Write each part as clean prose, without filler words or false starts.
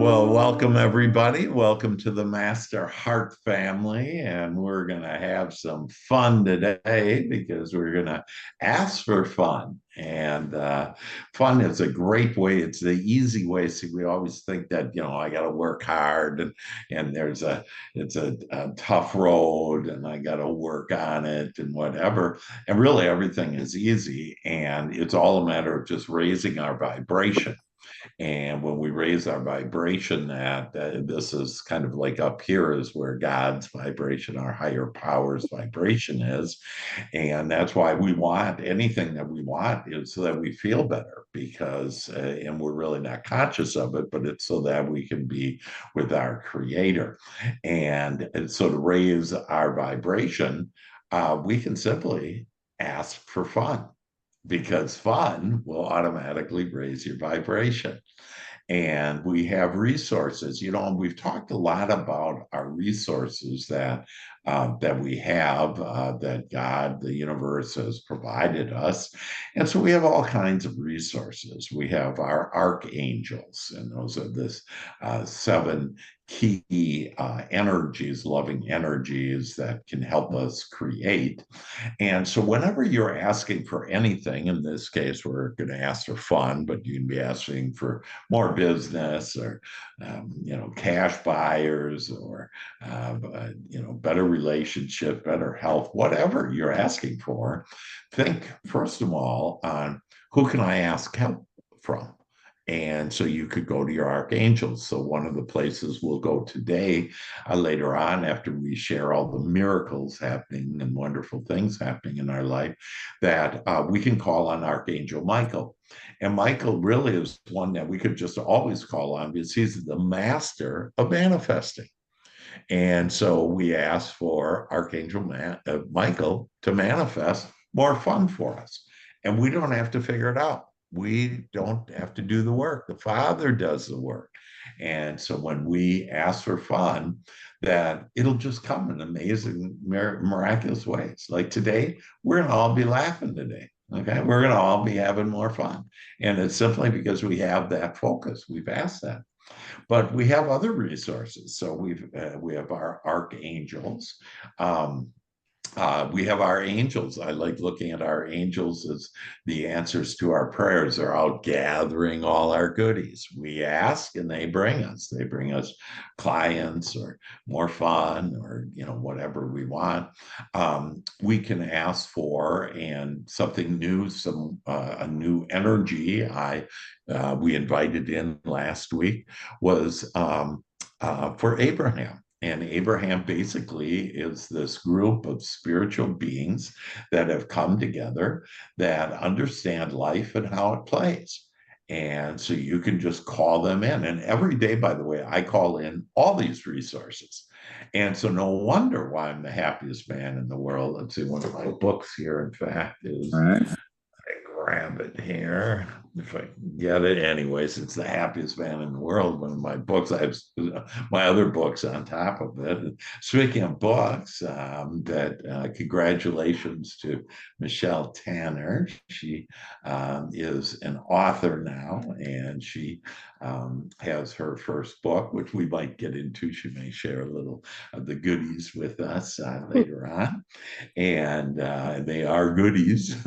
Well, welcome everybody. Welcome to the Master Heart family. And we're going to have some fun today because we're going to ask for fun. And fun is a great way. It's the easy way. See, we always think that, I got to work hard and it's a tough road and I got to work on it and whatever. And really everything is easy. And it's all a matter of just raising our vibration. And when we raise our vibration, this is kind of like up here is where God's vibration, our higher powers vibration is. And that's why we want anything that we want is so that we feel better because, and we're really not conscious of it, but it's so that we can be with our creator. And so to raise our vibration, we can simply ask for fun because fun will automatically raise your vibration. And we have resources. We've talked a lot about our resources that we have, that God, the universe, has provided us, and so we have all kinds of resources. We have our archangels, and those are this seven key energies, loving energies that can help us create. And so, whenever you're asking for anything, in this case, we're going to ask for fun, but you can be asking for more business or, cash buyers or, better relationship, better health, whatever you're asking for. Think, first of all, on who can I ask help from? And so you could go to your archangels. So one of the places we'll go today, later on, after we share all the miracles happening and wonderful things happening in our life, that we can call on Archangel Michael. And Michael really is one that we could just always call on because he's the master of manifesting. And so we ask for Michael to manifest more fun for us. And we don't have to figure it out. We don't have to do the work. The Father does the work. And so when we ask for fun, that it'll just come in amazing, miraculous ways. Like today, we're going to all be laughing today. Okay. We're going to all be having more fun. And it's simply because we have that focus. We've asked that. But we have other resources. So we have our archangels. Um, we have our angels. I like looking at our angels as the answers to our prayers. They're out gathering all our goodies. We ask and they bring us. They bring us clients or more fun or whatever we want. We can ask for and something new, some a new energy. We invited in last week was for Abraham. And Abraham basically is this group of spiritual beings that have come together that understand life and how it plays. And so you can just call them in. And every day, by the way, I call in all these resources. And so no wonder why I'm the happiest man in the world. Let's see, one of my books here, in fact, All is right. grab it here if I can get it. Anyways, it's the happiest man in the world. One of my books. I have my other books on top of it. Speaking of books, that congratulations to Michelle Tanner. She is an author now, and she has her first book, which we might get into. She may share a little of the goodies with us later on, and they are goodies.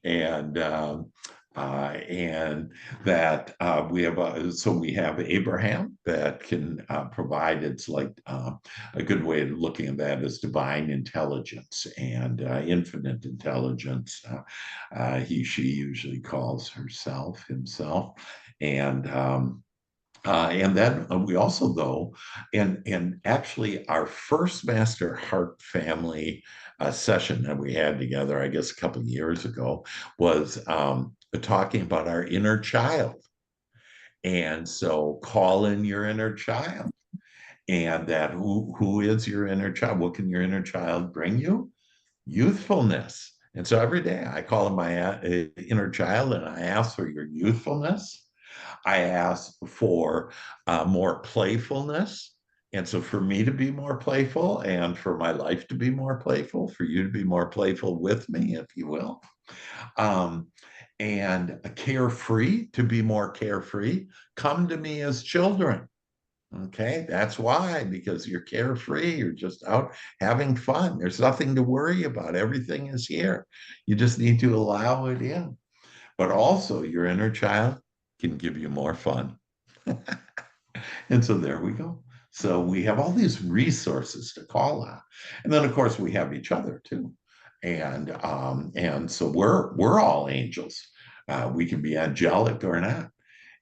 And that we have Abraham that can provide. It's like a good way of looking at that is divine intelligence and infinite intelligence. She usually calls herself himself, and then we also, though, and actually our first Master Heart family session that we had together, I guess a couple of years ago, was talking about our inner child. And so call in your inner child. And that who is your inner child? What can your inner child bring you? Youthfulness. And so every day I call in my inner child and I ask for your youthfulness. I ask for more playfulness. And so for me to be more playful and for my life to be more playful, for you to be more playful with me, if you will. Um, and carefree, to be more carefree, come to me as children. Okay, that's why, because you're carefree, you're just out having fun. There's nothing to worry about. Everything is here. You just need to allow it in. But also, your inner child can give you more fun. And so there we go. So we have all these resources to call on. And then of course we have each other too. And so we're all angels. We can be angelic or not.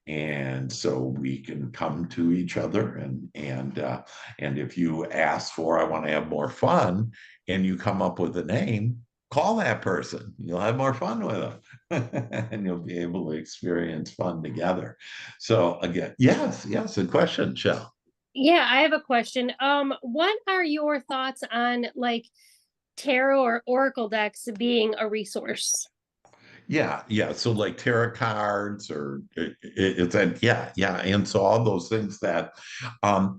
And so we can come to each other and if you ask for, I want to have more fun, and you come up with a name, call that person. You'll have more fun with them. And you'll be able to experience fun together. So again, yes, a question, Shell. Yeah, I have a question. What are your thoughts on like tarot or oracle decks being a resource? Yeah. So like tarot cards or it's that, yeah. And so all those things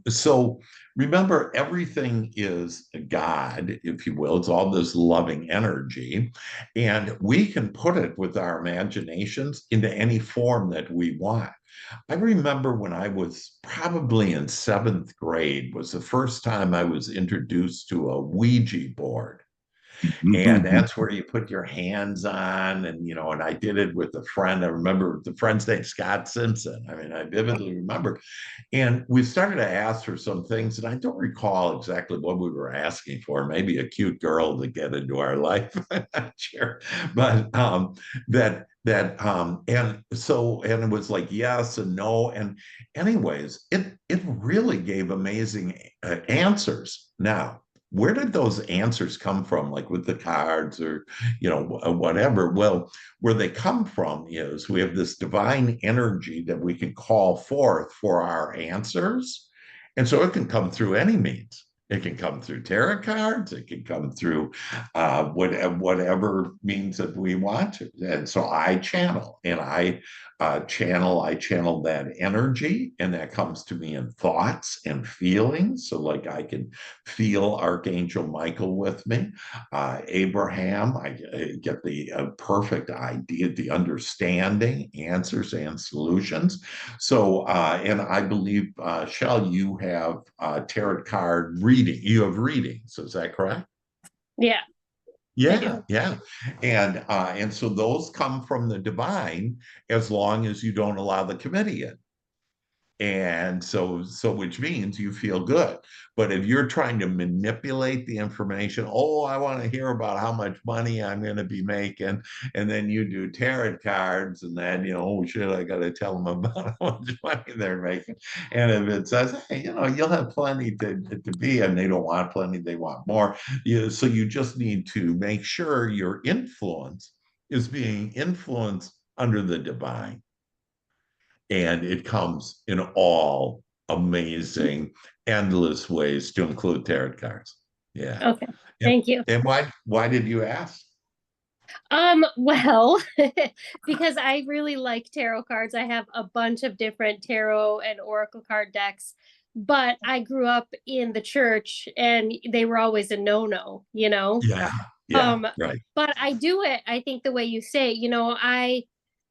so remember, everything is God, if you will. It's all this loving energy. And we can put it with our imaginations into any form that we want. I remember when I was probably in seventh grade was the first time I was introduced to a Ouija board. And that's where you put your hands on, and I did it with a friend. I remember the friend's name, Scott Simpson. I mean, I vividly remember. And we started to ask for some things, and I don't recall exactly what we were asking for. Maybe a cute girl to get into our life. I'm not sure, but and it was like yes and no, and anyways, it really gave amazing answers. Now, where did those answers come from, like with the cards or whatever? Well, where they come from is we have this divine energy that we can call forth for our answers, and so it can come through any means. It can come through tarot cards. It can come through whatever means that we want to. And so I channel, and I channel that energy, and that comes to me in thoughts and feelings. So like I can feel Archangel Michael with me. Abraham, I get the perfect idea, the understanding, answers, and solutions. So, and I believe, Shell, you have tarot card reading. You have readings. Is that correct? Yeah, I Yeah, do. yeah. And so those come from the divine as long as you don't allow the committee in. And so which means you feel good. But if you're trying to manipulate the information, oh, I want to hear about how much money I'm going to be making, and then you do tarot cards, and then oh shit, I got to tell them about how much money they're making. And if it says, hey, you'll have plenty to be, and they don't want plenty, they want more. So you just need to make sure your influence is being influenced under the divine, and it comes in all amazing, endless ways to include tarot cards. Yeah. Okay, And, thank you. and why did you ask? Well, because I really like tarot cards. I have a bunch of different tarot and oracle card decks, but I grew up in the church and they were always a no-no, you know? Yeah, yeah, Um, right. but I do it, I think the way you say,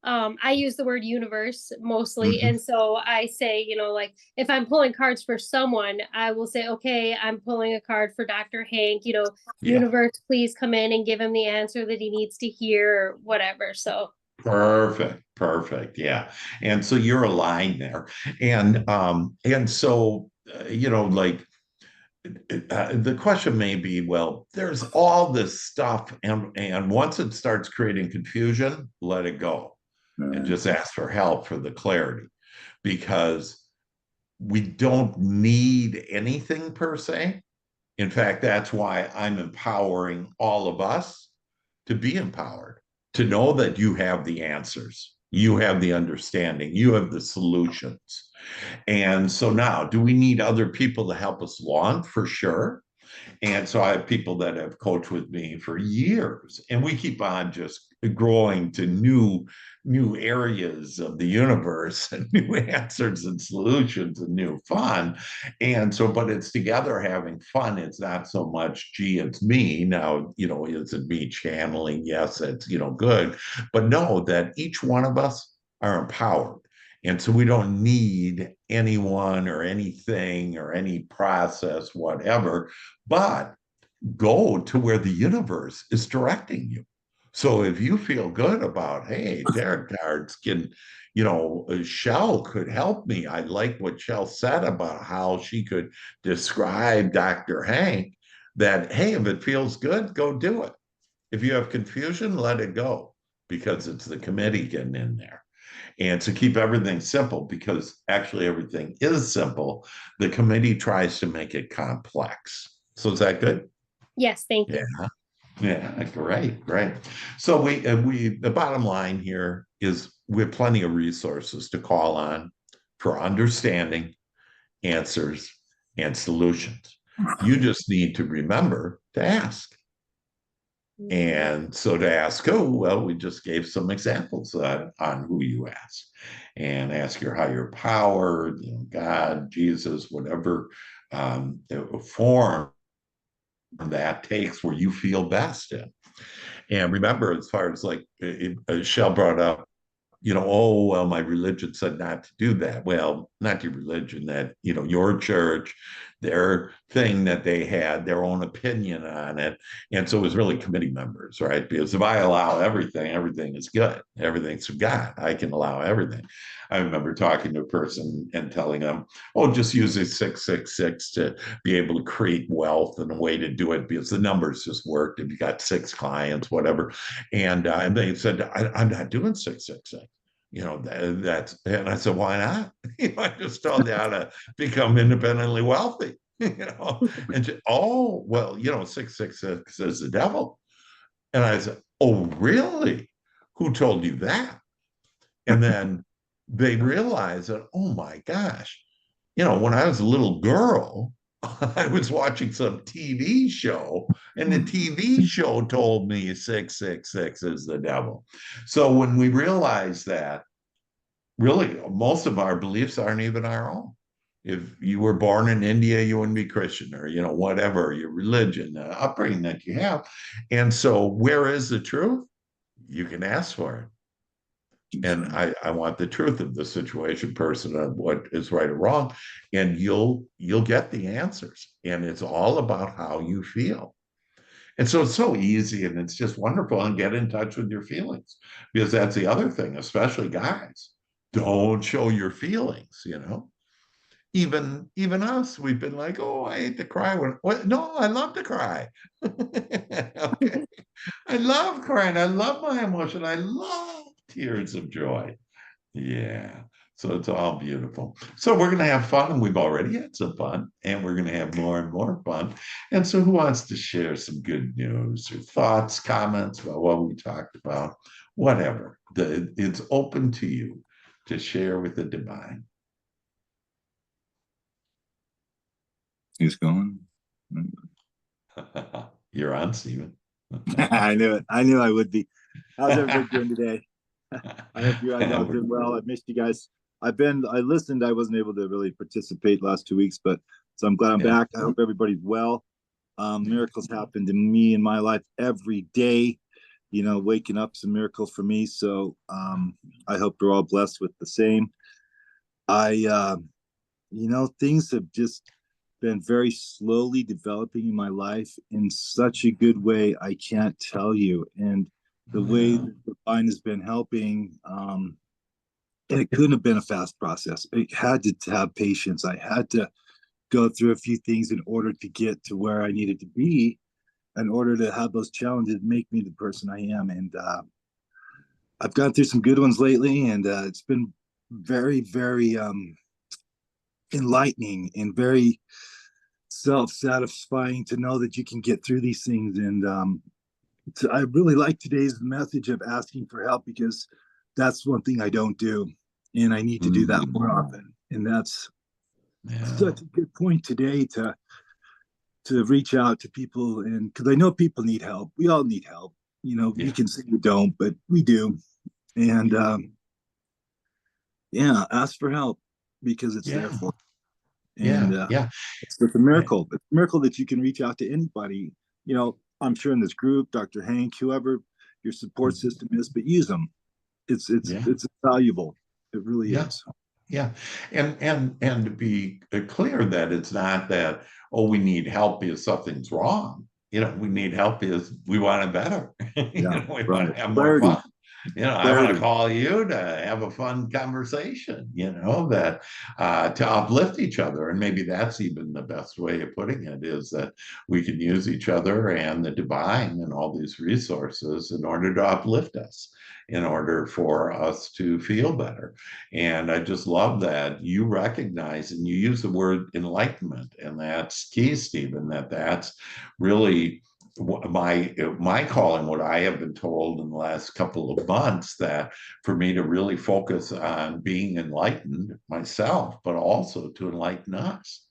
I use the word universe mostly. Mhm. And so I say, like if I'm pulling cards for someone, I will say, okay, I'm pulling a card for Dr. Hank, Yeah, universe, please come in and give him the answer that he needs to hear or whatever. So perfect. Yeah. And so you're aligned there. And so like the question may be, well, there's all this stuff, and once it starts creating confusion, let it go and just ask for help for the clarity, because we don't need anything per se. In fact, that's why I'm empowering all of us to be empowered, to know that you have the answers, you have the understanding, you have the solutions. And so now, do we need other people to help us along? For sure. And so I have people that have coached with me for years, and we keep on just growing to new areas of the universe and new answers and solutions and new fun. And so, but it's together having fun. It's not so much, gee, it's me. Now, is it me channeling? Yes, it's, good. But know that each one of us are empowered. And so we don't need anyone or anything or any process, whatever, but go to where the universe is directing you. So if you feel good about, hey, tarot cards can, Shell could help me. I like what Shell said about how she could describe Dr. Hank, that, hey, if it feels good, go do it. If you have confusion, let it go, because it's the committee getting in there. And to keep everything simple, because actually everything is simple, the committee tries to make it complex. So is that good? Yes, thank Yeah. you. Yeah, great, great. So the bottom line here is we have plenty of resources to call on for understanding, answers, and solutions. You just need to remember to ask. And so to ask who, well, we just gave some examples on who you ask, and ask your higher power, God, Jesus, whatever form that takes where you feel best in. And remember, as far as like Shell brought up, oh, well, my religion said not to do that. Well, not your religion, that, your church, their thing that they had, their own opinion on it. And so it was really committee members, right? Because if I allow everything, everything is good. Everything's from God. I can allow everything. I remember talking to a person and telling them, oh, just use a 666 to be able to create wealth and a way to do it, because the numbers just worked. If you got 6 clients, whatever. And they said, I'm not doing 666. And I said, why not? I just told you how to become independently wealthy. And oh, well, 666 is the devil. And I said, oh, really? Who told you that? And then they realized that, oh my gosh, when I was a little girl, I was watching some TV show, and the TV show told me 666 is the devil. So when we realize that, really, most of our beliefs aren't even our own. If you were born in India, you wouldn't be Christian, or, whatever your religion, the upbringing that you have. And so, where is the truth? You can ask for it. And I want the truth of the situation, person, of what is right or wrong, and you'll get the answers. And it's all about how you feel. And so it's so easy, and it's just wonderful, and get in touch with your feelings, because that's the other thing, especially guys. Don't show your feelings. Even us, we've been like, oh, I hate to cry. What? No, I love to cry. Okay. I love crying. I love my emotion. I love tears of joy. Yeah. So it's all beautiful. So we're going to have fun, and we've already had some fun, and we're going to have more and more fun. And so, who wants to share some good news or thoughts, comments about what we talked about? Whatever. It's open to you to share with the divine. He's going. You're on, Stephen. I knew it. I knew I would be. How's everybody doing today? I hope you guys all doing well. I missed you guys. I listened. I wasn't able to really participate last 2 weeks, but so I'm glad I'm back. I hope everybody's well. Miracles happen to me in my life every day. Waking up some miracles for me. So I hope you're all blessed with the same. Things have just been very slowly developing in my life in such a good way. I can't tell you. And the way the divine has been helping, and it couldn't have been a fast process. It had to have patience. I had to go through a few things in order to get to where I needed to be, in order to have those challenges make me the person I am. And I've gone through some good ones lately, and it's been very, very enlightening and very self-satisfying to know that you can get through these things. And so I really like today's message of asking for help, because that's one thing I don't do, and I need to do that more often. And that's such a good point today, to to reach out to people, and because I know people need help. We all need help. You Yeah. can say you don't, but we do. And yeah, ask for help because it's there Yeah. for you. And Yeah. Yeah. it's a miracle. It's a miracle that you can reach out to anybody. I'm sure in this group, Dr. Hank, whoever your support system is, but use them. Yeah. It's valuable. It really Yeah. is. Yeah. And to be clear that it's not that, oh, we need help because something's wrong. We need help because we want it better. Yeah, We want right. to have more Clarity, fun. I want to clarity. call you to have a fun conversation, that to uplift each other. And maybe that's even the best way of putting it, is that we can use each other and the divine and all these resources in order to uplift us, in order for us to feel better. And I just love that you recognize and you use the word enlightenment, and that's key, Stephen. That's really my calling. What I have been told in the last couple of months, that for me to really focus on being enlightened myself, but also to enlighten us.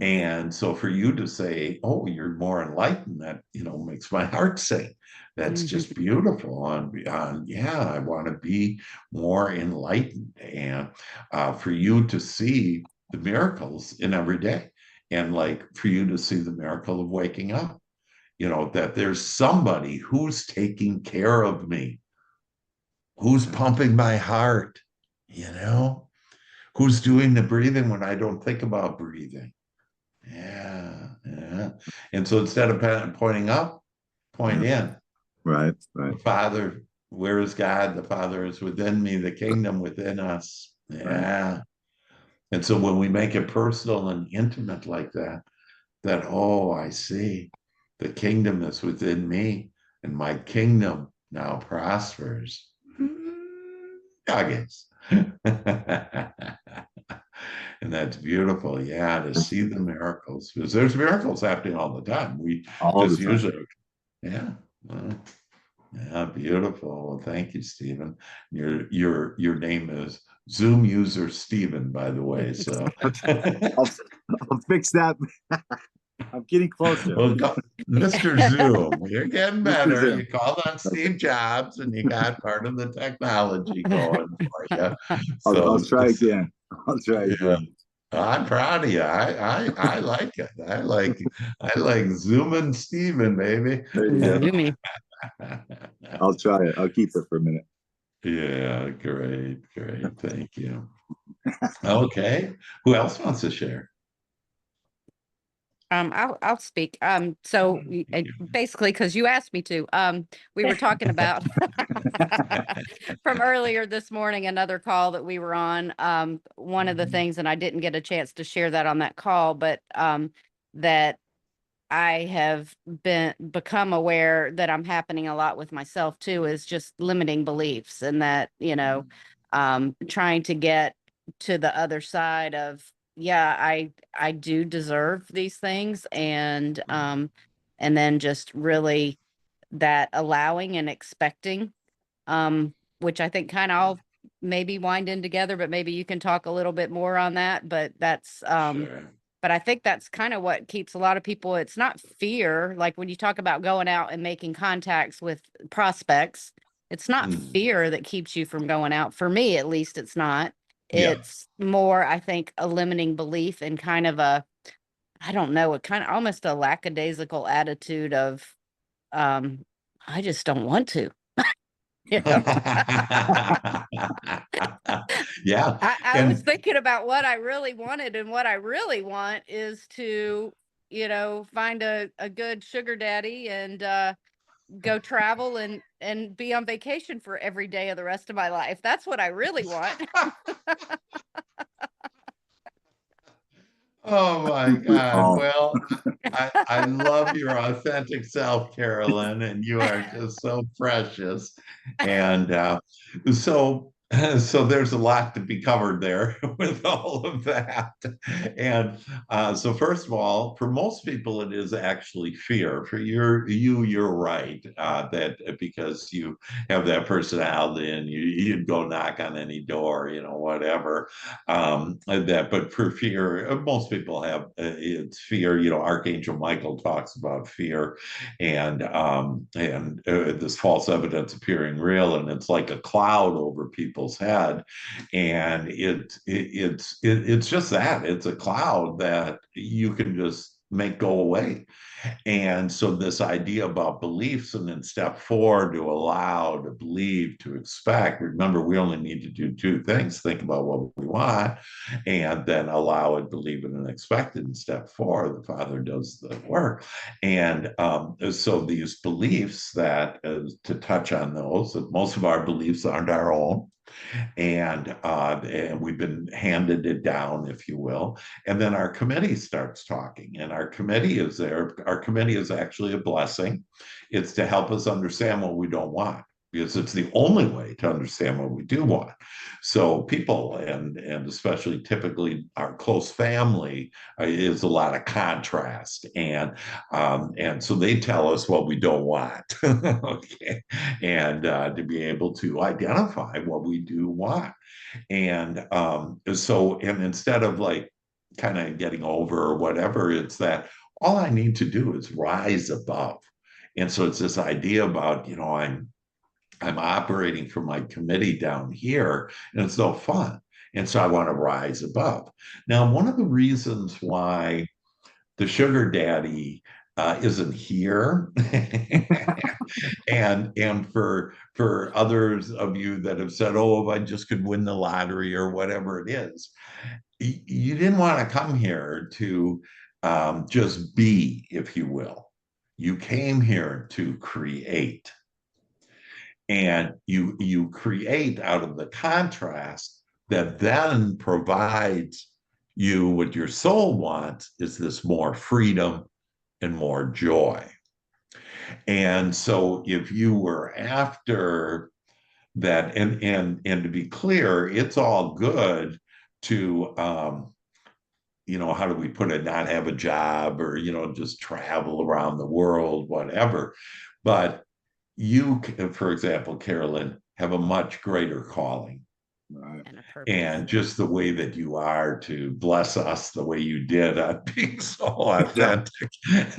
And so for you to say, oh, you're more enlightened, that, makes my heart sing. That's just beautiful. Yeah, I want to be more enlightened. And for you to see the miracles in every day, and like for you to see the miracle of waking up, that there's somebody who's taking care of me, who's pumping my heart, you know, who's doing the breathing when I don't think about breathing. Yeah, yeah. And so instead of pointing up, point Yeah, in. right, right, The Father, where is God? The Father is within me, the kingdom within us. right. Yeah. And so when we make it personal and intimate like that, oh, I see, the kingdom is within me, and my kingdom now prospers. Goggins. And that's beautiful. Yeah, to see the miracles, because there's miracles happening all the time. We All the just time. usually, yeah. Well, yeah, beautiful. Well, thank you, Stephen. Your name is Zoom user Stephen, by the way. So I'll, I'll fix that. I'm getting closer. well, Mr. Zoom, you're getting Mr. better. Zoom. You called on Okay. Steve Jobs and you got part of the technology going for you. I'll So, try again. I'll try yeah, again. I'm proud of you. I like it. I like zooming Steven, baby. There you go. Zoomy. I'll try it. I'll keep it for a minute. Yeah, great, great. Thank you. Okay. Who else wants to share? I'll speak. So basically, because you asked me to, we were talking about from earlier this morning, another call that we were on. One of the things, and I didn't get a chance to share that on that call, but that I have become aware that I'm happening a lot with myself too, is just limiting beliefs, and that, trying to get to the other side of, yeah, I do deserve these things. And then just really that allowing and expecting, which I think kind of all maybe wind in together, but maybe you can talk a little bit more on that. But that's Sure. but I think that's kind of what keeps a lot of people. It's not fear. Like when you talk about going out and making contacts with prospects, it's not Mm. fear that keeps you from going out. For me, at least, it's not. Yeah. It's more, I think, a limiting belief and kind of I don't know, a kind of almost a lackadaisical attitude of, I just don't want to. You know? Yeah. I was And thinking about what I really wanted, and what I really want is to, find a good sugar daddy and go travel and be on vacation for every day of the rest of my life. That's what I really want. oh my We God. all. Well, I love your authentic self, Carolyn, and you are just so precious. And so So there's a lot to be covered there with all of that. And so first of all, for most people, it is actually fear. For you're right, that because you have that personality and you'd go knock on any door, whatever. But for fear, most people have it's fear. Archangel Michael talks about fear and this false evidence appearing real, and it's like a cloud over people's head, and it's just that it's a cloud that you can just make go away. And so this idea about beliefs, and then step four, to allow, to believe, to expect. Remember, we only need to do two things: think about what we want, and then allow it, believe it, and expect it. In step four, the Father does the work. And so these beliefs, that to touch on those, that most of our beliefs aren't our own, and we've been handed it down, if you will. And then our committee starts talking, and our committee is there. Our committee is actually a blessing. It's to help us understand what we don't want, because it's the only way to understand what we do want. So people, and especially typically our close family, is a lot of contrast, and so they tell us what we don't want. Okay, and to be able to identify what we do want. And and instead of like kind of getting over or whatever, it's that all I need to do is rise above. And so it's this idea about, I'm operating from my committee down here, and it's no fun. And so I want to rise above. Now, one of the reasons why the sugar daddy isn't here, and for others of you that have said, "Oh, if I just could win the lottery," or whatever it is, you didn't want to come here to just be, if you will. You came here to create, and you create out of the contrast that then provides you what your soul wants, is this more freedom and more joy. And so if you were after that, and to be clear, it's all good to how do we put it, not have a job, or just travel around the world, whatever. But you, for example, Carolyn, have a much greater calling. Right. And a purpose. And just the way that you are, to bless us the way you did on being so authentic,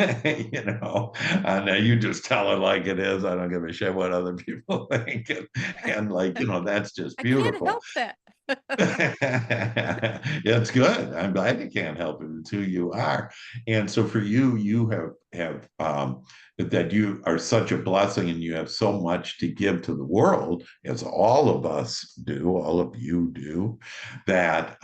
and you just tell it like it is. I don't give a shit what other people think. And like, that's just I can't beautiful. help that. It's good. I'm glad you can't help it. It's who you are. And so for you, you have that you are such a blessing, and you have so much to give to the world, as all of us do, all of you do, that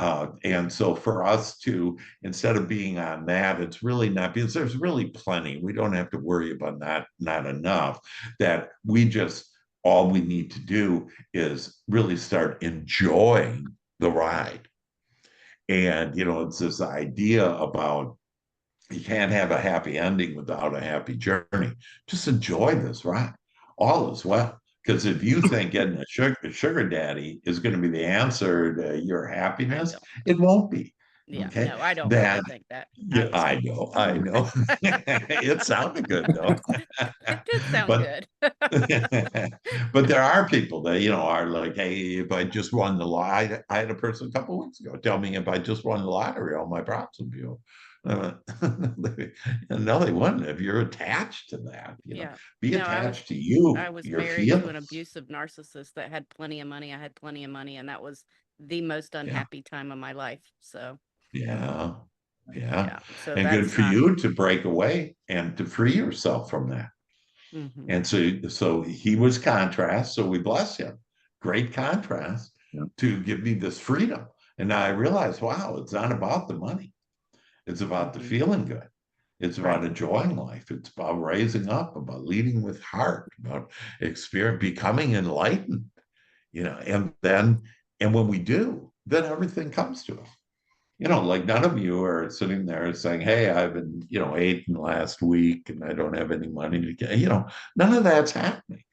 and so for us to, instead of being on that, it's really not, because there's really plenty. We don't have to worry about not enough, that we just, all we need to do is really start enjoying the ride. And it's this idea about, you can't have a happy ending without a happy journey. Just enjoy this ride. All is well. Because if you think getting a sugar daddy is going to be the answer to your happiness, it won't be. Yeah, Okay. no, I don't That, really think that. yeah, I know. It sounded good though. It did sound But good. but there are people that are like, hey, if I just won the lottery. I had a person a couple of weeks ago tell me, if I just won the lottery, all my problems would be over. No, they wouldn't. If you're attached to that, Yeah. be No, attached to you, I was your married to an feelings. abusive narcissist that had plenty of money. I had plenty of money, and that was the most Yeah, unhappy time of my life. So yeah, yeah. yeah, so And good that's for not. you to break away and to free yourself from that. Mhm. And so he was contrast. So we bless him. Great contrast, Yeah. to give me this freedom. And now I realize, wow, it's not about the money. It's about the Mhm. feeling good. It's about Right. enjoying life. It's about raising up, about leading with heart, about experience, becoming enlightened, and when we do, then everything comes to us. Like none of you are sitting there saying, hey, I've been, eating last week and I don't have any money to get, none of that's happening.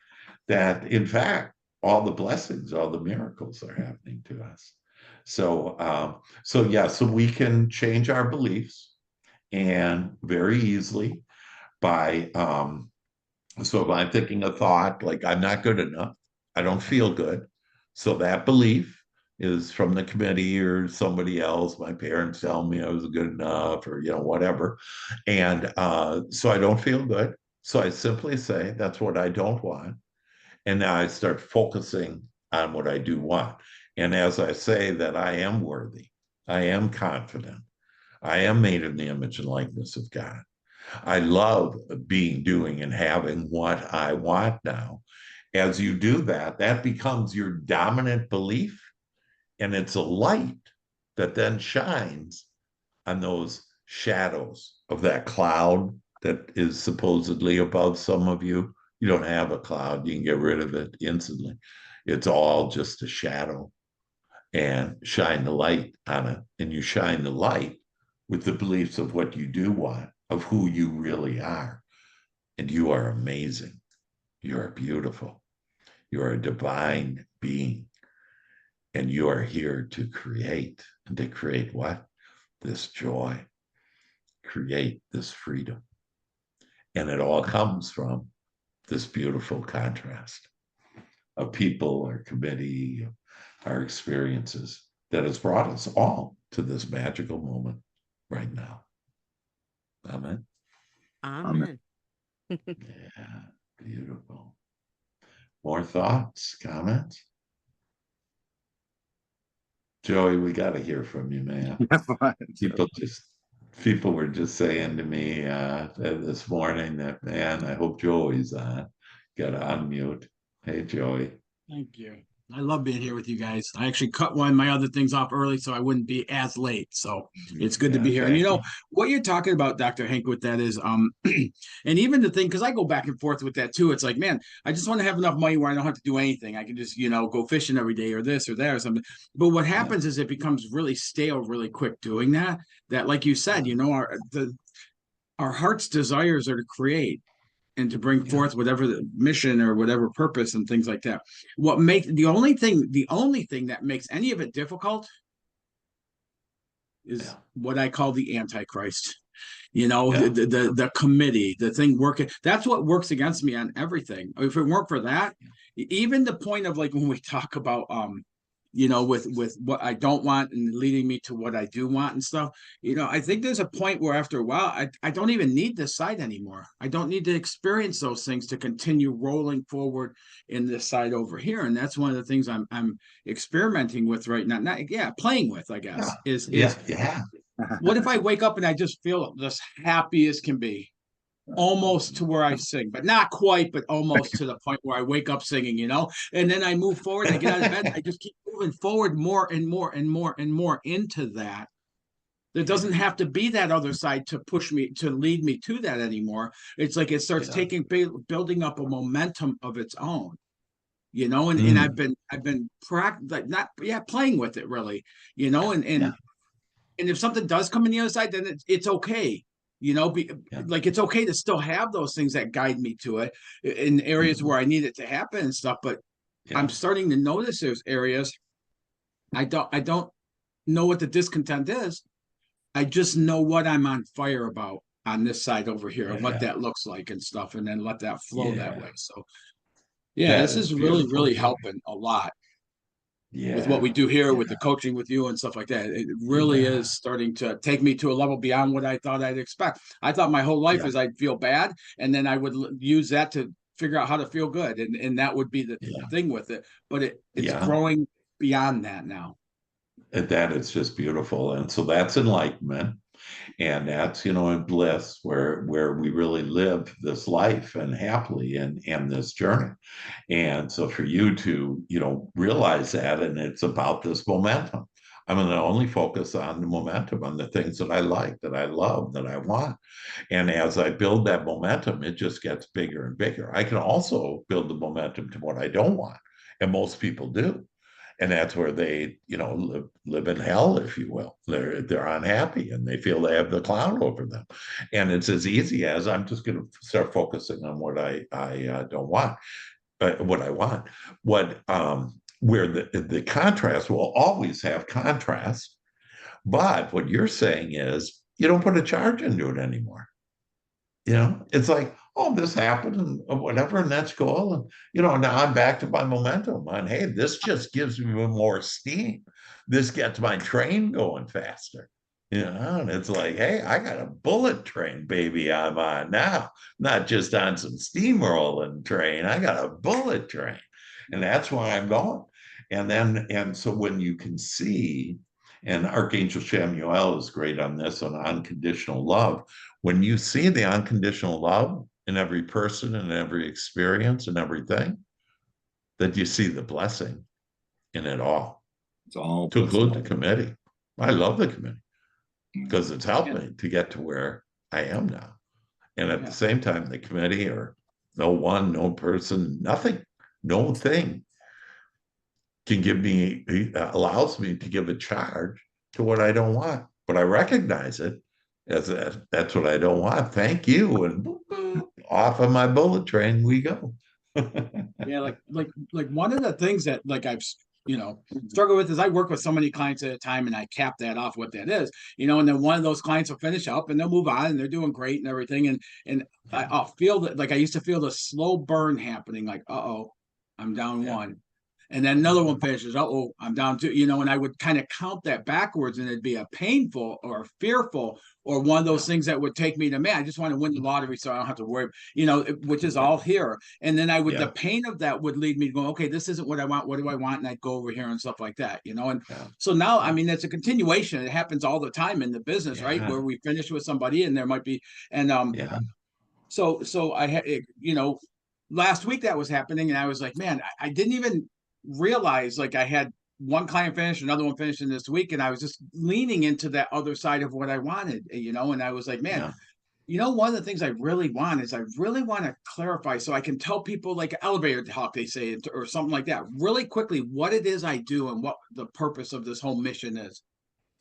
That in fact, all the blessings, all the miracles are happening to us. So we can change our beliefs, and very easily by so if I'm thinking a thought like I'm not good enough, I don't feel good. So that belief is from the committee or somebody else. My parents tell me I was good enough, or whatever. And so I don't feel good. So I simply say that's what I don't want. And now I start focusing on what I do want. And as I say that I am worthy, I am confident, I am made in the image and likeness of God. I love being, doing, and having what I want now. As you do that, that becomes your dominant belief, and it's a light that then shines on those shadows of that cloud that is supposedly above some of you. You don't have a cloud, you can get rid of it instantly. It's all just a shadow, and shine the light on it. And you shine the light with the beliefs of what you do want, of who you really are. And you are amazing. You are beautiful. You are a divine being. And you are here to create. And to create what? This joy. Create this freedom. And it all comes from this beautiful contrast of people, our committee, our experiences that has brought us all to this magical moment right now. Amen. Amen. Yeah, beautiful. More thoughts, comments? Joey, we got to hear from you, man. People were just saying to me this morning that, man, I hope Joey's on. Got to unmute. Hey, Joey. Thank you. I love being here with you guys. I actually cut one of my other things off early so I wouldn't be as late. So it's good to be here. And you know what you're talking about, Dr. Hank, with that is and even the thing, because I go back and forth with that too. It's like, man, I just want to have enough money where I don't have to do anything. I can just, go fishing every day or this or that or something. But what happens is it becomes really stale really quick doing that. That, like you said, our heart's desires are to create and to bring forth whatever the mission or whatever purpose and things like that. What makes the only thing that makes any of it difficult is what I call the Antichrist. The committee, the thing working. That's what works against me on everything. If it weren't for that, even the point of like when we talk about with what I don't want and leading me to what I do want and stuff, I think there's a point where after a while, I don't even need this side anymore. I don't need to experience those things to continue rolling forward in this side over here. And that's one of the things I'm experimenting with right now. Playing with, I guess, is what if I wake up and I just feel just happy as can be? Almost to where I sing, but not quite, but almost to the point where I wake up singing, and then I move forward, I get out of bed, I just keep moving forward more and more and more and more into that. There doesn't have to be that other side to push me, to lead me to that anymore. It's like it starts building up a momentum of its own, and I've been playing with it really, and if something does come on the other side, then it's okay. Like it's okay to still have those things that guide me to it in areas where I need it to happen and stuff. But I'm starting to notice there's areas I don't know what the discontent is. I just know what I'm on fire about on this side over here and what that looks like and stuff, and then let that flow that way. So this is really, really helping a lot. With what we do here with the coaching with you and stuff like that. It really is starting to take me to a level beyond what I thought I'd expect. I thought my whole life is I'd feel bad, and then I would use that to figure out how to feel good. And that would be the thing with it. But it's growing beyond that now. And that is just beautiful. And so that's enlightenment. And that's, in bliss where we really live this life and happily and this journey. And so for you to, realize that, and it's about this momentum. I'm going to only focus on the momentum, on the things that I like, that I love, that I want. And as I build that momentum, it just gets bigger and bigger. I can also build the momentum to what I don't want. And most people do. And that's where they, live in hell, if you will. They're unhappy and they feel they have the cloud over them. And it's as easy as I'm just going to start focusing on what I don't want. what I want. Where the contrast will always have contrast, but what you're saying is you don't put a charge into it anymore. It's like, oh, this happened and whatever, and that's cool. And now I'm back to my momentum. And hey, this just gives me more steam. This gets my train going faster. And it's like, hey, I got a bullet train, baby. I'm on now, not just on some steamrolling train. I got a bullet train, and that's why I'm going. And so when you can see, and Archangel Samuel is great on this, on unconditional love. When you see the unconditional love in every person and every experience and everything, that you see the blessing in it all. It's all To include the committee. I love the committee because it's helped Yeah. me to get to where I am now. And at Yeah. the same time, the committee, or no one, no person, nothing, no thing can give me, allows me to give a charge to what I don't want. But I recognize it as that's what I don't want. Thank you. And boop, boop, off of my bullet train we go. Yeah, like one of the things that like I've struggled with is I work with so many clients at a time, and I cap that off what that is, and then one of those clients will finish up and they'll move on and they're doing great and everything, and I'll feel that, like I used to feel the slow burn happening, like I'm down Yeah. one. And then another one finishes, I'm down two, and I would kind of count that backwards, and it'd be a painful or fearful or one of those things that would take me to, man, I just want to win the lottery so I don't have to worry, which is all here. And then the pain of that would lead me to go, okay, this isn't what I want. What do I want? And I'd go over here and stuff like that, And so now, I mean, it's a continuation. It happens all the time in the business, right? Where we finish with somebody and there might be, and so I had, last week that was happening, and I was like, man, I didn't even realize, like, I had one client finish, another one finishing this week, and I was just leaning into that other side of what I wanted, and I was like, man, one of the things I really want is I really want to clarify so I can tell people, like elevator talk, they say, or something like that, really quickly, what it is I do and what the purpose of this whole mission is.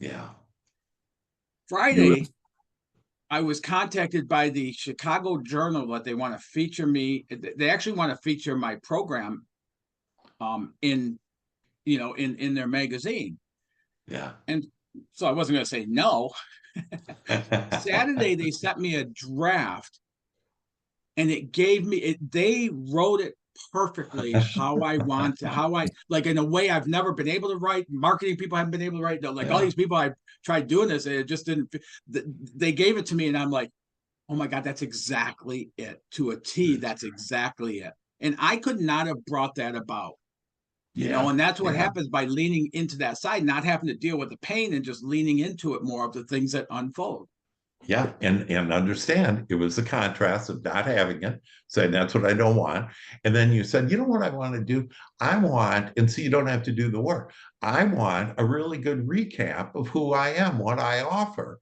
Yeah. Friday, I was contacted by the Chicago Journal that they want to feature me. They actually want to feature my program in their magazine. Yeah. And so I wasn't going to say no. Saturday, they sent me a draft, and they wrote it perfectly how I want to, like, in a way I've never been able to write. Marketing people haven't been able to write. Like all these people, I've tried doing this, and it just didn't. They gave it to me, and I'm like, oh my God, that's exactly it to a T. That's exactly it. And I could not have brought that about. And that's what happens by leaning into that side, not having to deal with the pain and just leaning into it more of the things that unfold. Yeah, and understand it was the contrast of not having it, saying that's what I don't want. And then you said, you know what I want to do? I want, and so you don't have to do the work. I want a really good recap of who I am, what I offer.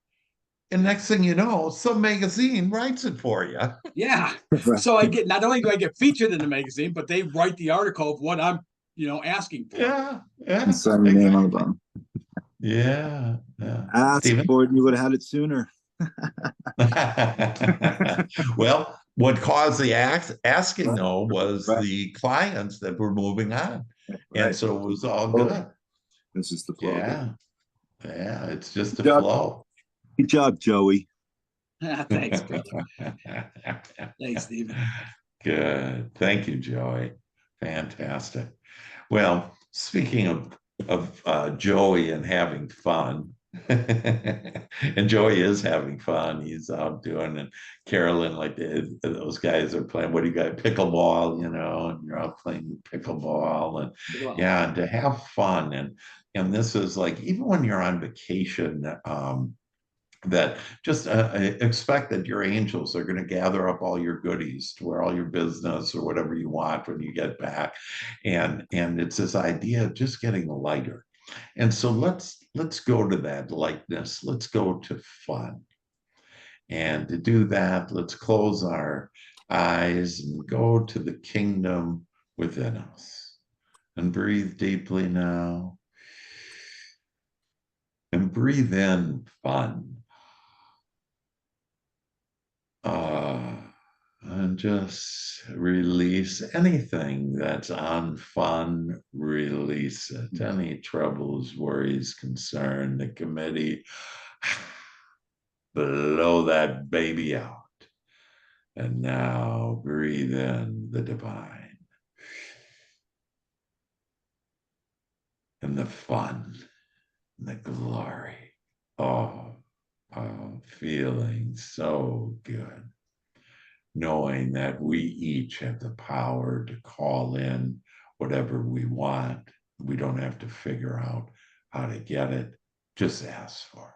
And next thing you know, some magazine writes it for you. Yeah. So I get, not only do I get featured in the magazine, but they write the article of what I'm, asking for. Yeah. And sign your name on the bottom. Yeah. Ask for it, and you would have had it sooner. Well, what caused the asking though was the clients that were moving on. And so it was all good. This is the flow. Yeah. It's just a flow. Good job, Joey. Thanks, brother. Thanks, Stephen. Good. Thank you, Joey. Fantastic. Well, speaking of Joey and having fun, and Joey is having fun. He's out doing, and Carolyn, like those guys are playing. What do you got? Pickleball, and you're out playing pickleball, and and to have fun, and this is like even when you're on vacation. That just expect that your angels are going to gather up all your goodies to where all your business or whatever you want when you get back, and it's this idea of just getting lighter. And so let's go to that lightness. Let's go to fun. And to do that, let's close our eyes and go to the kingdom within us. And breathe deeply now. And breathe in fun. And just release anything that's unfun, release it. Any troubles, worries, concern, the committee, blow that baby out. And now breathe in the divine and the fun and the glory. Oh, feeling so good. Knowing that we each have the power to call in whatever we want. We don't have to figure out how to get it, just ask for it.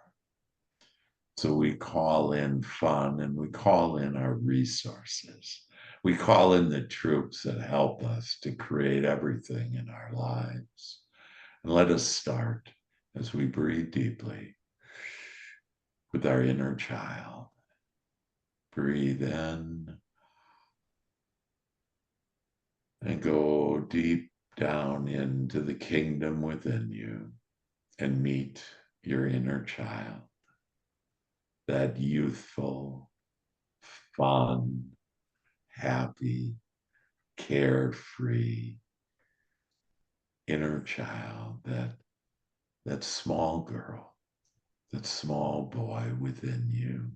So we call in fun and we call in our resources. We call in the troops that help us to create everything in our lives. And let us start as we breathe deeply with our inner child. Breathe in and go deep down into the kingdom within you and meet your inner child, that youthful, fun, happy, carefree inner child, that small girl, that small boy within you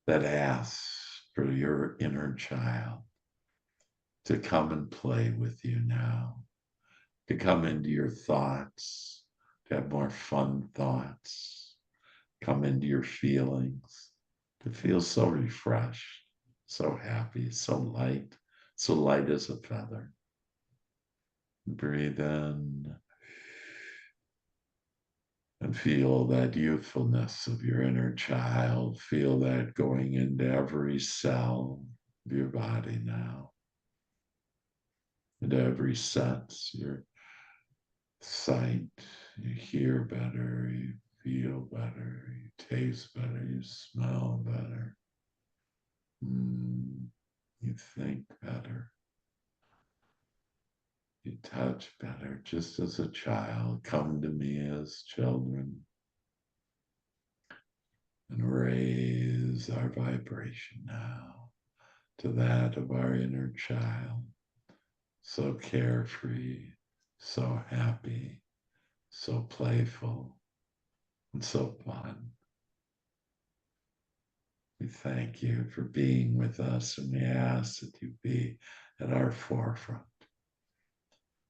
that asks for your inner child to come and play with you now, to come into your thoughts, to have more fun thoughts, come into your feelings, to feel so refreshed, so happy, so light as a feather. Breathe in and feel that youthfulness of your inner child. Feel that going into every cell of your body now, into every sense, your sight, you hear better, you feel better, you taste better, you smell better, you think better, you touch better, just as a child. Come to me as children and raise our vibration now to that of our inner child, so carefree, so happy, so playful, and so fun. We thank you for being with us, and we ask that you be at our forefront.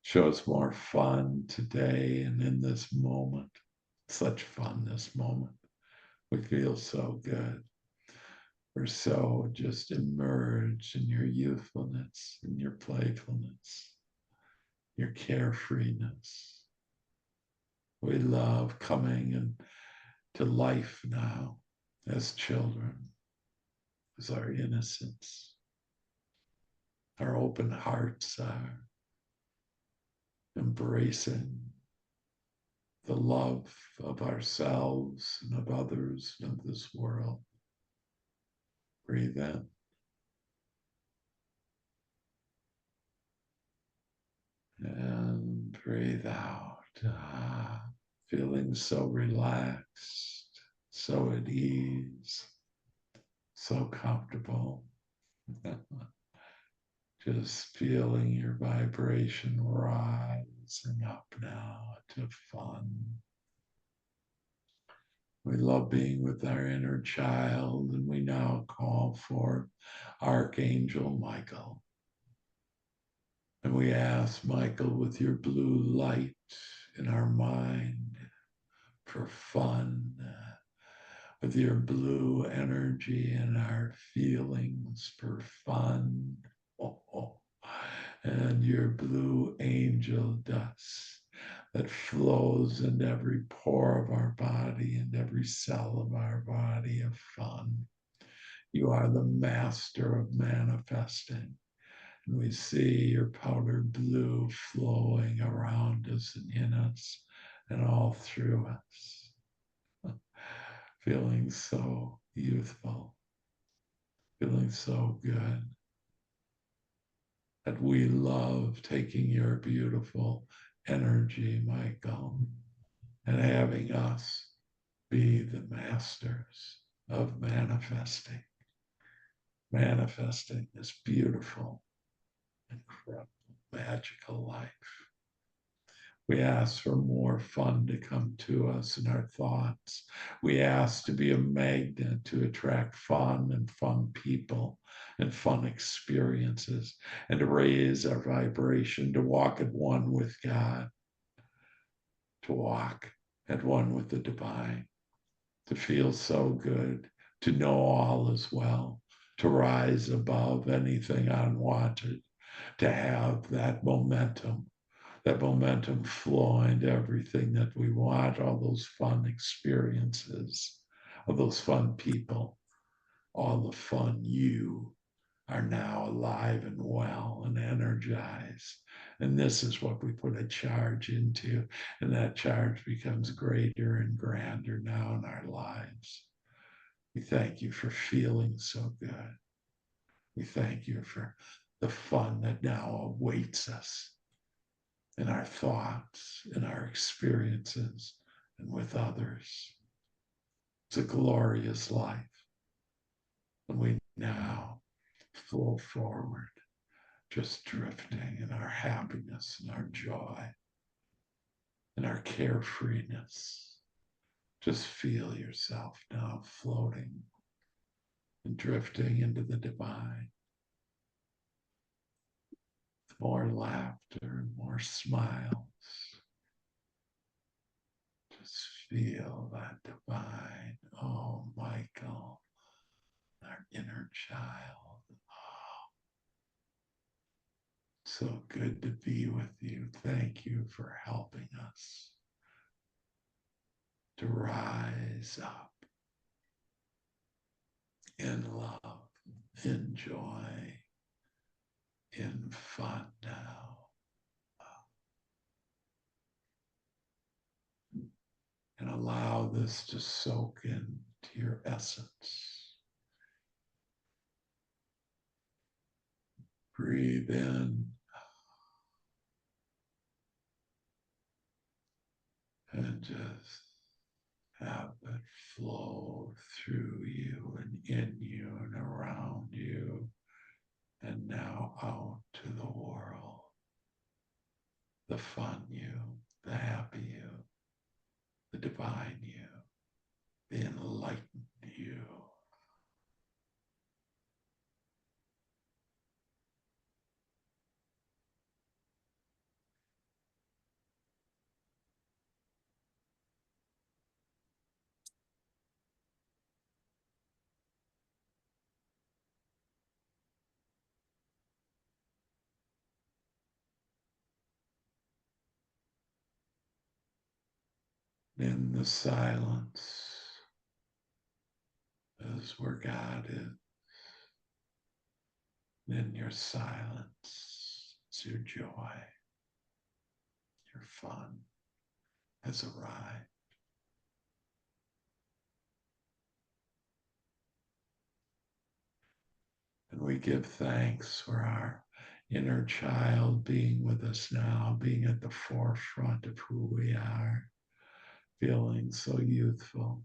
Show us more fun today and in this moment. Such fun this moment. We feel so good. We're so just immersed in your youthfulness, in your playfulness, your carefreeness. We love coming into life now as children, as our innocence, our open hearts are embracing the love of ourselves and of others and of this world. Breathe in. And breathe out. Feeling so relaxed, so at ease, so comfortable. Just feeling your vibration rising up now to fun. We love being with our inner child, and we now call for Archangel Michael. And we ask, Michael, with your blue light in our mind for fun, with your blue energy in our feelings for fun, and your blue angel dust that flows into every pore of our body and every cell of our body of fun. You are the master of manifesting. And we see your powdered blue flowing around us and in us and all through us. Feeling so youthful, feeling so good. That we love taking your beautiful energy, Michael, and having us be the masters of manifesting. manifesting this beautiful, incredible, magical life. We ask for more fun to come to us in our thoughts. We ask to be a magnet to attract fun and fun people and fun experiences, and to raise our vibration, to walk at one with God, to walk at one with the divine, to feel so good, to know all is well, to rise above anything unwanted, to have that momentum flowing to everything that we want, all those fun experiences, of those fun people, all the fun you are now alive and well and energized. And this is what we put a charge into, and that charge becomes greater and grander now in our lives. We thank you for feeling so good. We thank you for the fun that now awaits us in our thoughts, in our experiences, and with others. It's a glorious life. And we now flow forward, just drifting in our happiness and our joy and our carefreeness. Just feel yourself now floating and drifting into the divine. More laughter and more smiles. Just feel that divine. Oh, Michael, our inner child. Oh, so good to be with you. Thank you for helping us to rise up in love, in joy, in fun now. And allow this to soak into your essence. Breathe in and just have it flow through you and in you and around you, and now out to the world. The fun you, the happy you, the divine you, the enlightened you. In the silence is where God is. In your silence is your joy. Your fun has arrived. And we give thanks for our inner child being with us now, being at the forefront of who we are, feeling so youthful,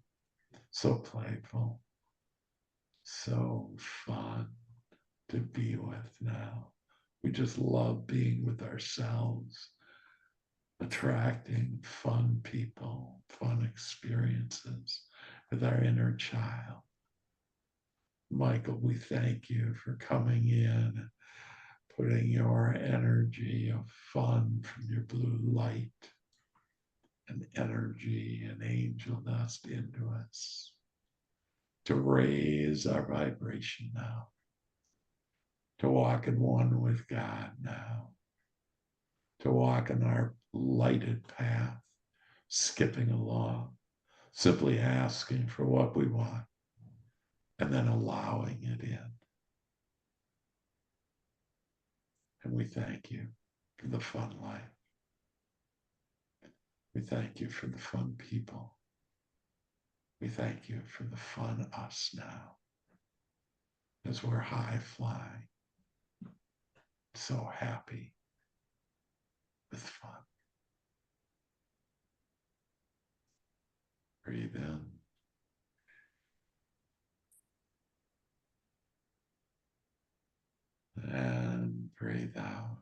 so playful, so fun to be with now. We just love being with ourselves, attracting fun people, fun experiences with our inner child. Michael, we thank you for coming in, putting your energy of fun from your blue light and energy and angel dust into us to raise our vibration now, to walk in one with God now, to walk in our lighted path, skipping along, simply asking for what we want and then allowing it in. And we thank you for the fun life. We thank you for the fun people. We thank you for the fun us now as we're high flying, so happy with fun. Breathe in. breathe out.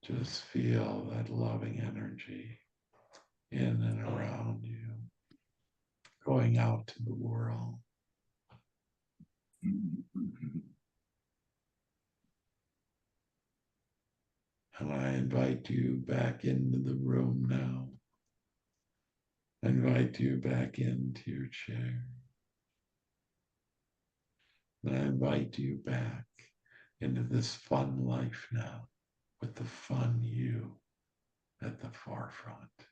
Just feel that loving energy in and around you, going out to the world. And I invite you back into the room now. I invite you back into your chair. And I invite you back into this fun life now, with the fun you at the forefront.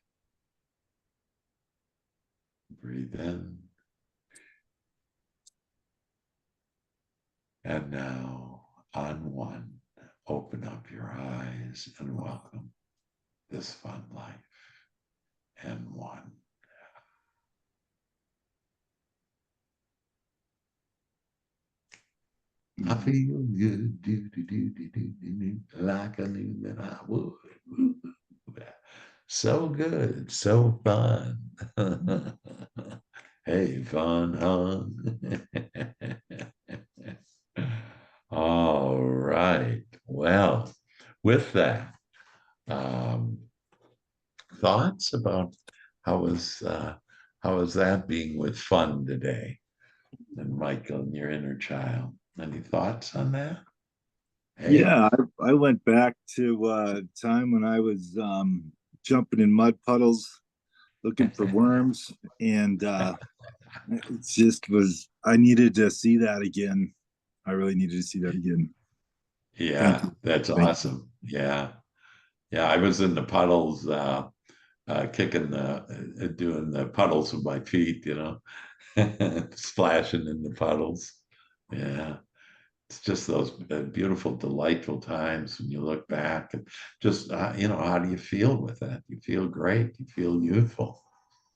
Breathe in. And now, on one, open up your eyes and welcome this fun life. And one. I feel good, like I knew that I would. So good, so fun. Hey, fun, huh? All right. Well, with that, thoughts about how was that being with fun today? And Michael and your inner child. Any thoughts on that? Hey. Yeah, I went back to time when I was jumping in mud puddles looking for worms, and it just was, I needed to see that again. I really needed to see that again. Thank Yeah, you. that's Thank awesome. Yeah. Yeah, I was in the puddles, kicking doing the puddles with my feet, splashing in the puddles. Yeah. It's just those beautiful, delightful times when you look back and just, how do you feel with that? You feel great. You feel youthful.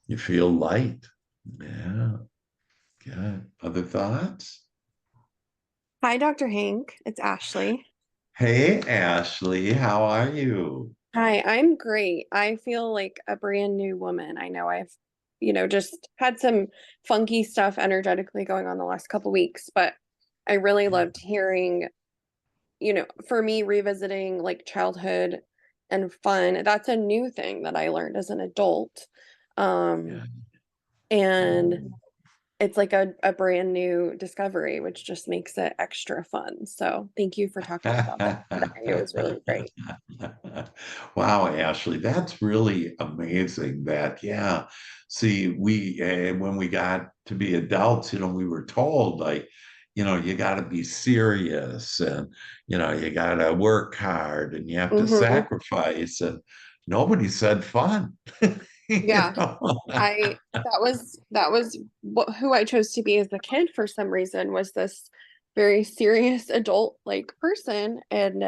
You feel light. Yeah. Good. Other thoughts? Hi, Dr. Hank. It's Ashley. Hey, Ashley, how are you? Hi, I'm great. I feel like a brand new woman. I know I've, just had some funky stuff energetically going on the last couple weeks, but I really loved hearing, for me, revisiting like childhood and fun. That's a new thing that I learned as an adult. Yeah. And it's like a brand new discovery, which just makes it extra fun. So thank you for talking about that today. It was really great. Wow, Ashley, that's really amazing that, yeah. See, when we got to be adults, we were told like, you got to be serious and, you got to work hard and you have to Hmm. sacrifice and nobody said fun. You Yeah. know? That was who I chose to be as a kid for some reason, was this very serious adult like person, and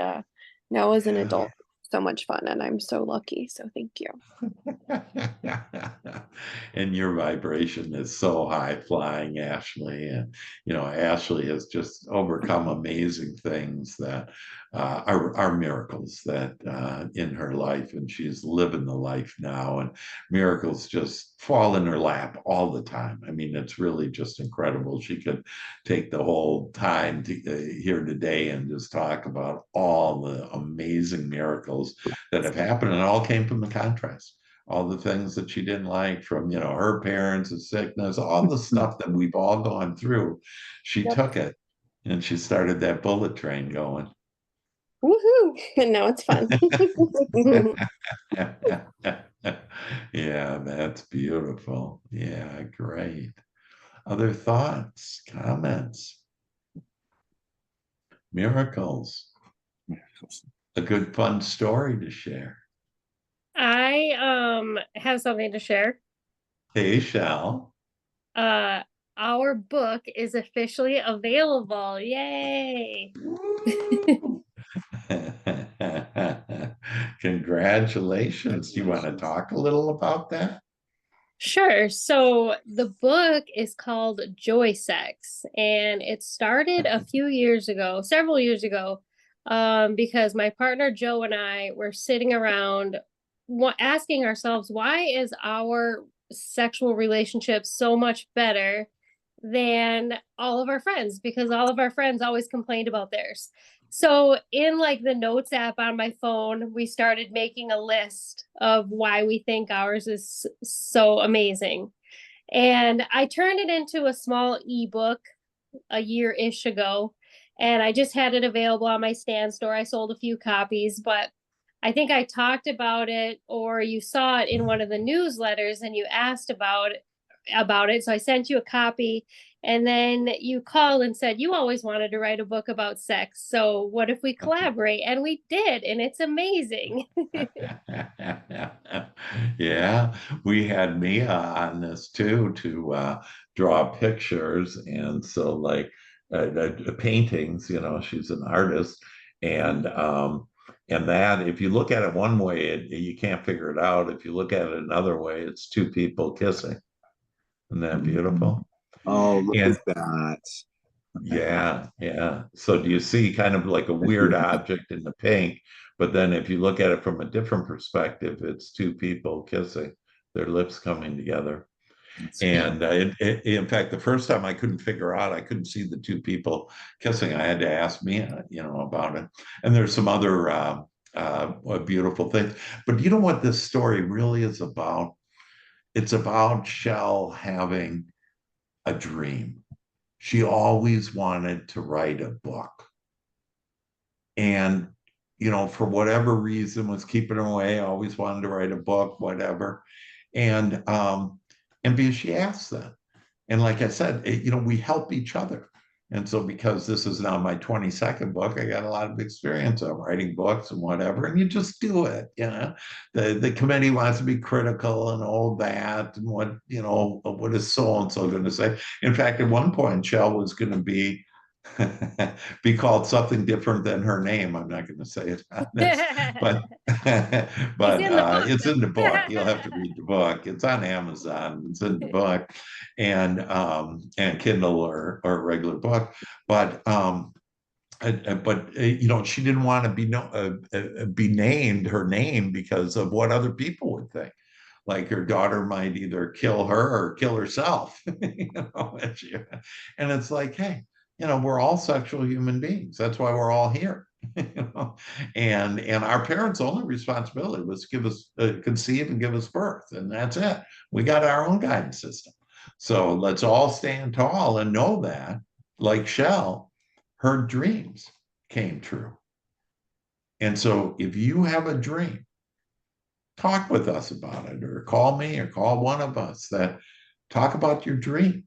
now as an Yeah. adult, so much fun, and I'm so lucky. So thank you. And your vibration is so high flying, Ashley. And, Ashley has just overcome amazing things that are miracles that in her life. And she's living the life now. And miracles just fall in her lap all the time. I mean, it's really just incredible. She could take the whole time here today and just talk about all the amazing miracles that have happened, and it all came from the contrast. All the things that she didn't like from, her parents, and sickness, all the stuff that we've all gone through. She Yep. took it and she started that bullet train going. Woohoo! And now it's fun. Yeah, that's beautiful. Yeah, great. Other thoughts, comments, miracles, a good fun story to share. I have something to share. Hey, Shell. Uh our book is officially available. Yay. Congratulations. Do you want to talk a little about that? Sure. So the book is called Joy Sex, and it started a few years ago, several years ago, because my partner Joe and I were sitting around asking ourselves, why is our sexual relationship so much better than all of our friends? Because all of our friends always complained about theirs. So in like the notes app on my phone, we started making a list of why we think ours is so amazing. And I turned it into a small ebook a year-ish ago, and I just had it available on my stand store. I sold a few copies, but I think I talked about it, or you saw it in one of the newsletters and you asked about it. So I sent you a copy, and then you called and said you always wanted to write a book about sex. So what if we collaborate? And we did, and it's amazing. Yeah, we had Mia on this too to draw pictures, and so like paintings. You know, she's an artist, and that if you look at it one way, you can't figure it out. If you look at it another way, it's two people kissing. Isn't that beautiful? Oh, look And at that. yeah, yeah. So do you see kind of like a weird object in the pink, but then if you look at it from a different perspective, it's two people kissing, their lips coming together. That's And in fact, the first time I couldn't figure out, I couldn't see the two people kissing. I had to ask Mia, about it. And there's some other beautiful things. But you know what this story really is about? It's about Shell having a dream. She always wanted to write a book. And, for whatever reason was keeping her away, always wanted to write a book, whatever. And because she asked that. And like I said, we help each other. And so because this is now my 22nd book, I got a lot of experience on writing books and whatever, and you just do it. The committee wants to be critical and all that, and what is so-and-so going to say? In fact, at one point, Shell was going to be called something different than her name. I'm not going to say it on this, but it's in the book. You'll have to read the book. It's on Amazon. It's in the book, and Kindle or a regular book. But she didn't want to be named her name because of what other people would think. Like her daughter might either kill her or kill herself, and it's like, hey, we're all sexual human beings. That's why we're all here. And our parents' only responsibility was to give us conceive and give us birth, and that's it. We got our own guidance system. So let's all stand tall and know that, like Shell, her dreams came true. And so if you have a dream, talk with us about it, or call me, or call one of us that talk about your dream.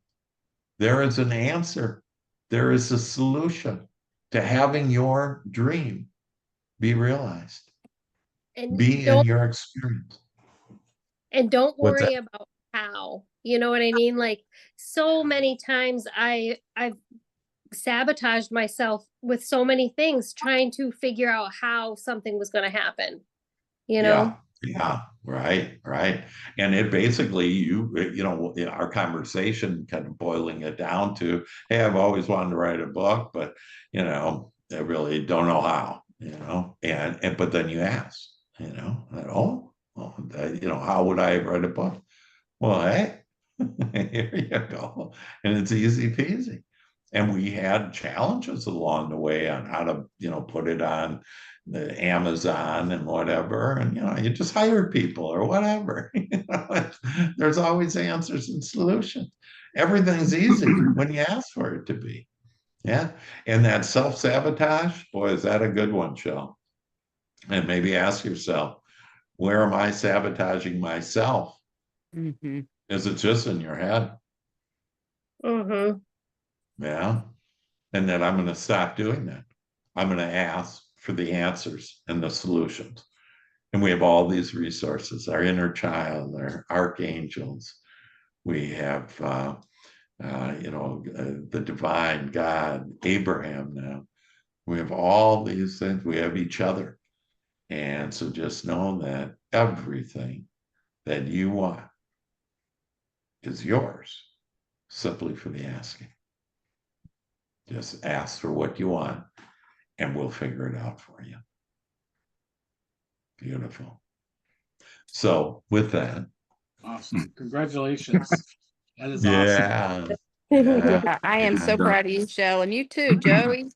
There is an answer. There is a solution to having your dream be realized, And be in your experience. And don't What's worry that? about how. You know what I mean? Like so many times I've sabotaged myself with so many things trying to figure out how something was going to happen. Yeah, right. And it basically, our conversation kind of boiling it down to, hey, I've always wanted to write a book, but, I really don't know how, but then you ask, how would I write a book? Well, hey, here you go. And it's easy peasy. And we had challenges along the way on how to, put it on the Amazon and whatever. And, you just hire people or whatever. There's always answers and solutions. Everything's easy when you ask for it to be. Yeah. And that self-sabotage, boy, is that a good one, Shell? And maybe ask yourself, where am I sabotaging myself? Mm-hmm. Is it just in your head? Mm-hmm. Yeah. And then I'm going to stop doing that. I'm going to ask for the answers and the solutions. And we have all these resources, our inner child, our archangels. We have, the divine God, Abraham now. We have all these things. We have each other. And so just know that everything that you want is yours, simply for the asking. Just ask for what you want, and we'll figure it out for you. Beautiful. So with that. Awesome. Congratulations. That is awesome. Yeah. Yeah, I am so proud of you, Shell, and you too, Joey.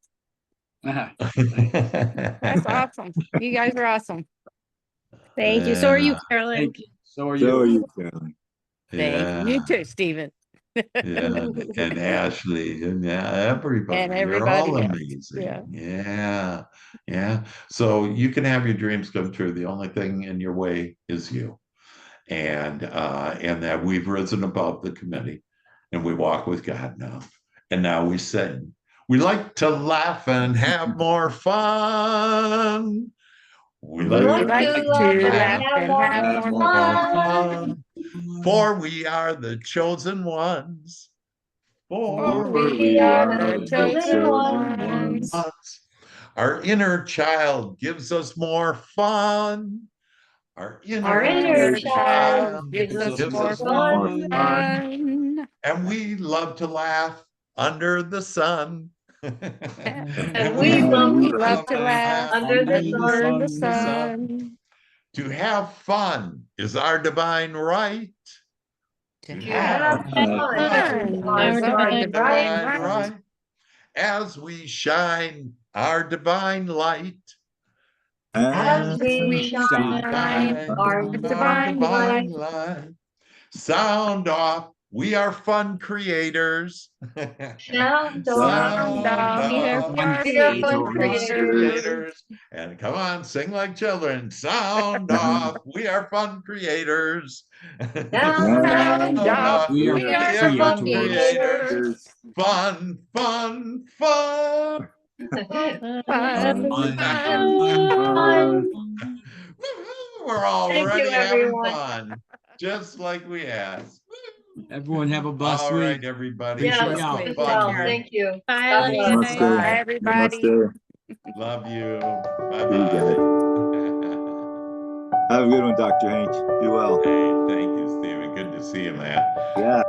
That's awesome. You guys are awesome. Thank you. So are you, Yeah. Carolyn. Thank you. So are So are you. you, Carolyn. Thank you. You too, Stephen. Yeah, and Ashley, and yeah, everybody, And you're all everybody else. amazing. Yeah, yeah. So you can have your dreams come true. The only thing in your way is you. And that we've risen above the committee and we walk with God now. And now we sing. We like to laugh and have more fun. We We like We to like like laugh to and to laugh laugh have and have have more more more fun. fun. For we are the chosen ones. For For For we we we are are are the the the chosen chosen chosen ones. ones. ones. Our inner child gives us more fun. Our Our Our inner inner inner child child child gives gives us us gives more more us more More fun. fun. fun. and we love to laugh under the sun. And And we we love We to love love laugh to to laugh laugh under the Under the under under sun. the the sun. sun. sun. To have fun is our divine right. To To To have have have Have fun is fun our fun Our is is our our divine divine right. divine divine right. right. As we shine our divine light. As and As we we shine shine Shine our our our divine divine light. divine light. light. Sound off. We are fun creators. Sound off. Sound Sound off. we are off. One fun We are fun We are creators. creators. creators. creators. And come on, sing like children. Sound off. We are fun creators. Sound off. Sound Sound off. off. We are We are We We are are fun fun fun creators. creators. creators. Fun, fun, fun. Fun, fun, fun, fun, fun. Fun. fun. We're Thank you, already having everyone. fun, just like we asked. Everyone have a blessed All right, week. everybody. Yeah, Appreciate Take y'all. as some Take well. fun. care. Thank you. Bye, God love you bless. guys. Namaste. Bye, everybody. Namaste. Love you. Bye See you guys. bye. Have a good one, Dr. Hank. Do well. Hey, thank you, Stephen. Good to see you, man. Yeah.